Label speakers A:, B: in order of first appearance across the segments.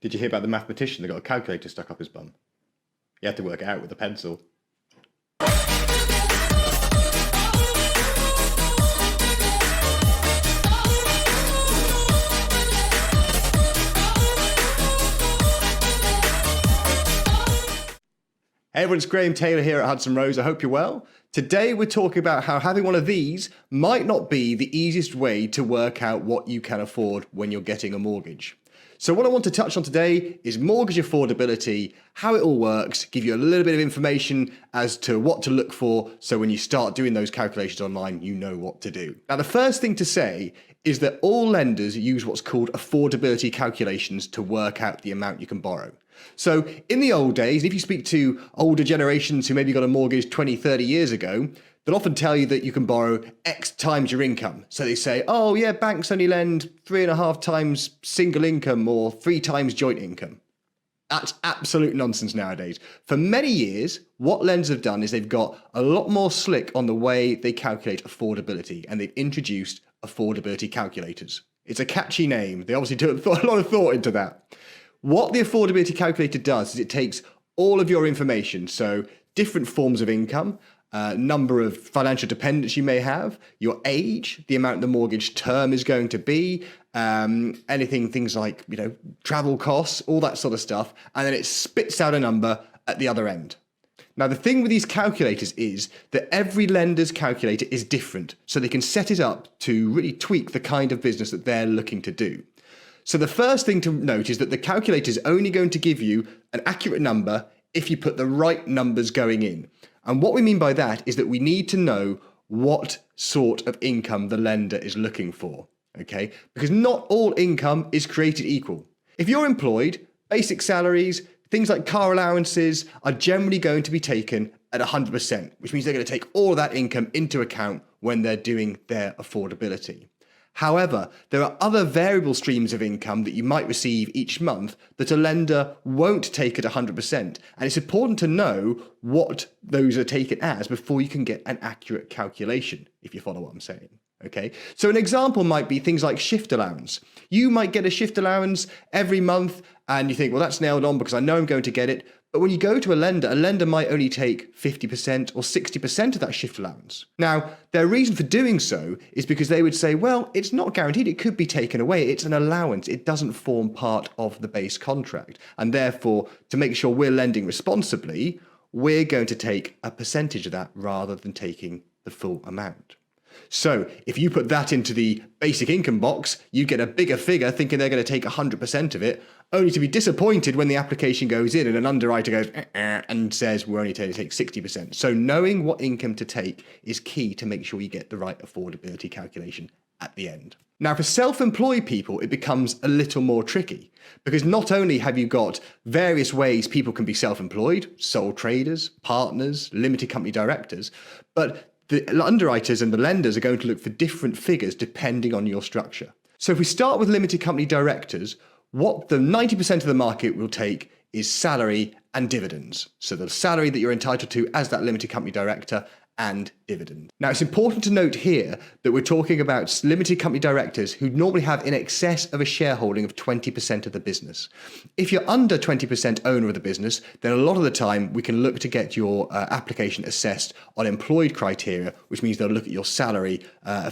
A: Did you hear about the mathematician that got a calculator stuck up his bum? He had to work it out with a pencil. Hey everyone, it's Graham Taylor here at Hudson Rose. I hope you're well. Today we're talking about how having one of these might not be the easiest way to work out what you can afford when you're getting a mortgage. So what I want to touch on today is mortgage affordability, how it all works, give you a little bit of information as to what to look for, so when you start doing those calculations online, you know what to do. Now, the first thing to say is that all lenders use what's called affordability calculations to work out the amount you can borrow. So in the old days, if you speak to older generations who maybe got a mortgage 20, 30 years ago, they'll often tell you that you can borrow X times your income. So they say, oh yeah, banks only lend 3.5 times single income or 3 times joint income. That's absolute nonsense nowadays. For many years, what lenders have done is they've got a lot more slick on the way they calculate affordability, and they've introduced affordability calculators. It's a catchy name. They obviously put a lot of thought into that. What the affordability calculator does is it takes all of your information, so different forms of income, number of financial dependents you may have, your age, the amount the mortgage term is going to be, things like, travel costs, all that sort of stuff, and then it spits out a number at the other end. Now, the thing with these calculators is that every lender's calculator is different, so they can set it up to really tweak the kind of business that they're looking to do. So the first thing to note is that the calculator is only going to give you an accurate number if you put the right numbers going in. And what we mean by that is that we need to know what sort of income the lender is looking for, okay? Because not all income is created equal. If you're employed, basic salaries, things like car allowances are generally going to be taken at 100%, which means they're going to take all of that income into account when they're doing their affordability. However, there are other variable streams of income that you might receive each month that a lender won't take at 100%. And it's important to know what those are taken as before you can get an accurate calculation, if you follow what I'm saying. Okay, so an example might be things like shift allowance. You might get a shift allowance every month and you think, well, that's nailed on because I know I'm going to get it. But when you go to a lender might only take 50% or 60% of that shift allowance. Now, their reason for doing so is because they would say, well, it's not guaranteed. It could be taken away. It's an allowance. It doesn't form part of the base contract. And therefore, to make sure we're lending responsibly, we're going to take a percentage of that rather than taking the full amount. So if you put that into the basic income box, you get a bigger figure thinking they're going to take 100% of it, only to be disappointed when the application goes in and an underwriter goes and says we're only going to take 60%. So knowing what income to take is key to make sure you get the right affordability calculation at the end. Now, for self-employed people, it becomes a little more tricky because not only have you got various ways people can be self-employed, sole traders, partners, limited company directors, but the underwriters and the lenders are going to look for different figures depending on your structure. So if we start with limited company directors, what the 90% of the market will take is salary and dividends. So the salary that you're entitled to as that limited company director and dividend. Now, it's important to note here that we're talking about limited company directors who normally have in excess of a shareholding of 20% of the business. If you're under 20% owner of the business, then a lot of the time we can look to get your application assessed on employed criteria, which means they'll look at your salary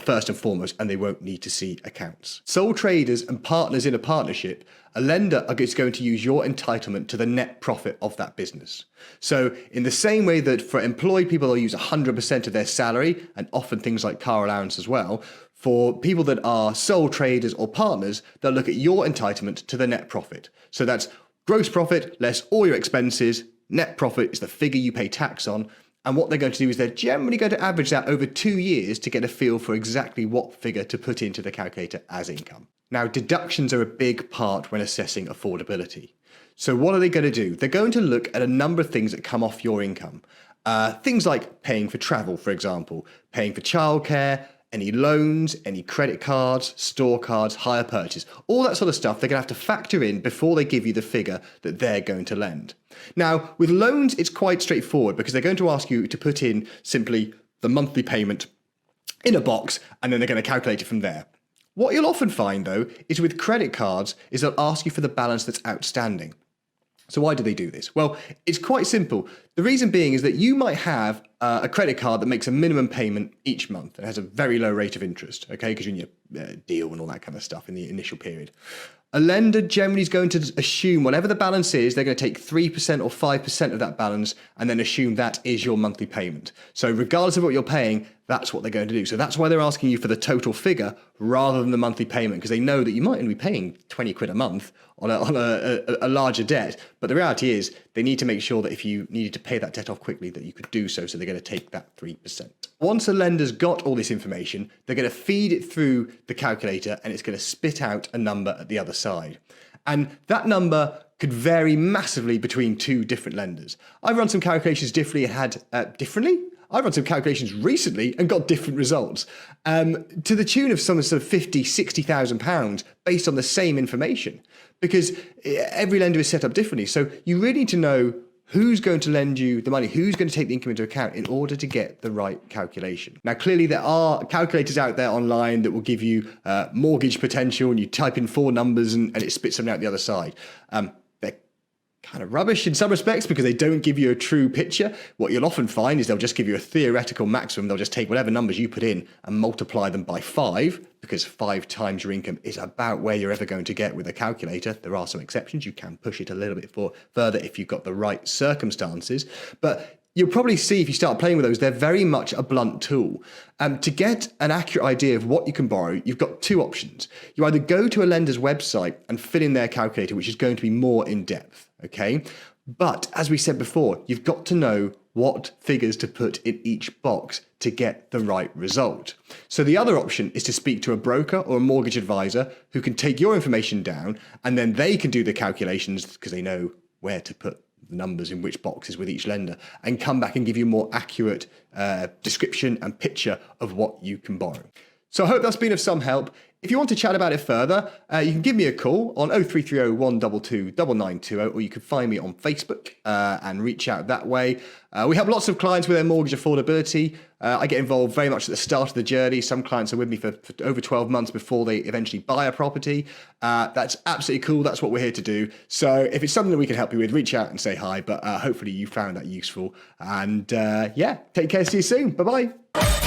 A: first and foremost, and they won't need to see accounts. Sole traders and partners in a partnership, a lender is going to use your entitlement to the net profit of that business. So in the same way that for employed people, they'll use 100% of their salary and often things like car allowance as well, for people that are sole traders or partners, they'll look at your entitlement to the net profit. So that's gross profit less all your expenses. Net profit is the figure you pay tax on. And what they're going to do is they're generally going to average that over 2 years to get a feel for exactly what figure to put into the calculator as income. Now, deductions are a big part when assessing affordability. So what are they going to do? They're going to look at a number of things that come off your income. Things like paying for travel, for example, paying for childcare, any loans, any credit cards, store cards, hire purchase, all that sort of stuff they're going to have to factor in before they give you the figure that they're going to lend. Now, with loans, it's quite straightforward because they're going to ask you to put in simply the monthly payment in a box and then they're going to calculate it from there. What you'll often find, though, is with credit cards, is they'll ask you for the balance that's outstanding. So why do they do this? Well, it's quite simple. The reason being is that you might have a credit card that makes a minimum payment each month and has a very low rate of interest, okay, because you're in your deal and all that kind of stuff in the initial period. A lender generally is going to assume whatever the balance is, they're going to take 3% or 5% of that balance and then assume that is your monthly payment. So regardless of what you're paying, that's what they're going to do. So that's why they're asking you for the total figure rather than the monthly payment, because they know that you might only be paying 20 quid a month on a larger debt. But the reality is they need to make sure that if you needed to pay that debt off quickly, that you could do so. So they're going to take that 3%. Once a lender's got all this information, they're going to feed it through the calculator and it's going to spit out a number at the other side. And that number could vary massively between two different lenders. I've run some calculations I've run some calculations recently and got different results to the tune of some sort of 50, 60,000 pounds based on the same information, because every lender is set up differently. So you really need to know who's going to lend you the money, who's going to take the income into account in order to get the right calculation. Now, clearly there are calculators out there online that will give you mortgage potential, and you type in 4 numbers and it spits them out the other side. They're kind of rubbish in some respects because they don't give you a true picture. What you'll often find is they'll just give you a theoretical maximum. They'll just take whatever numbers you put in and multiply them by 5, because 5 times your income is about where you're ever going to get with a calculator. There are some exceptions. You can push it a little bit further if you've got the right circumstances. But you'll probably see if you start playing with those, they're very much a blunt tool. To get an accurate idea of what you can borrow, you've got 2 options. You either go to a lender's website and fill in their calculator, which is going to be more in depth, okay? But as we said before, you've got to know what figures to put in each box to get the right result. So the other option is to speak to a broker or a mortgage advisor who can take your information down, and then they can do the calculations because they know where to put the numbers in which boxes with each lender, and come back and give you a more accurate description and picture of what you can borrow. So I hope that's been of some help. If you want to chat about it further, you can give me a call on 0330 122 9920, or you can find me on Facebook and reach out that way. We have lots of clients with their mortgage affordability. I get involved very much at the start of the journey. Some clients are with me for over 12 months before they eventually buy a property. That's absolutely cool. That's what we're here to do. So if it's something that we can help you with, reach out and say hi. But hopefully you found that useful. And yeah, take care. See you soon. Bye-bye.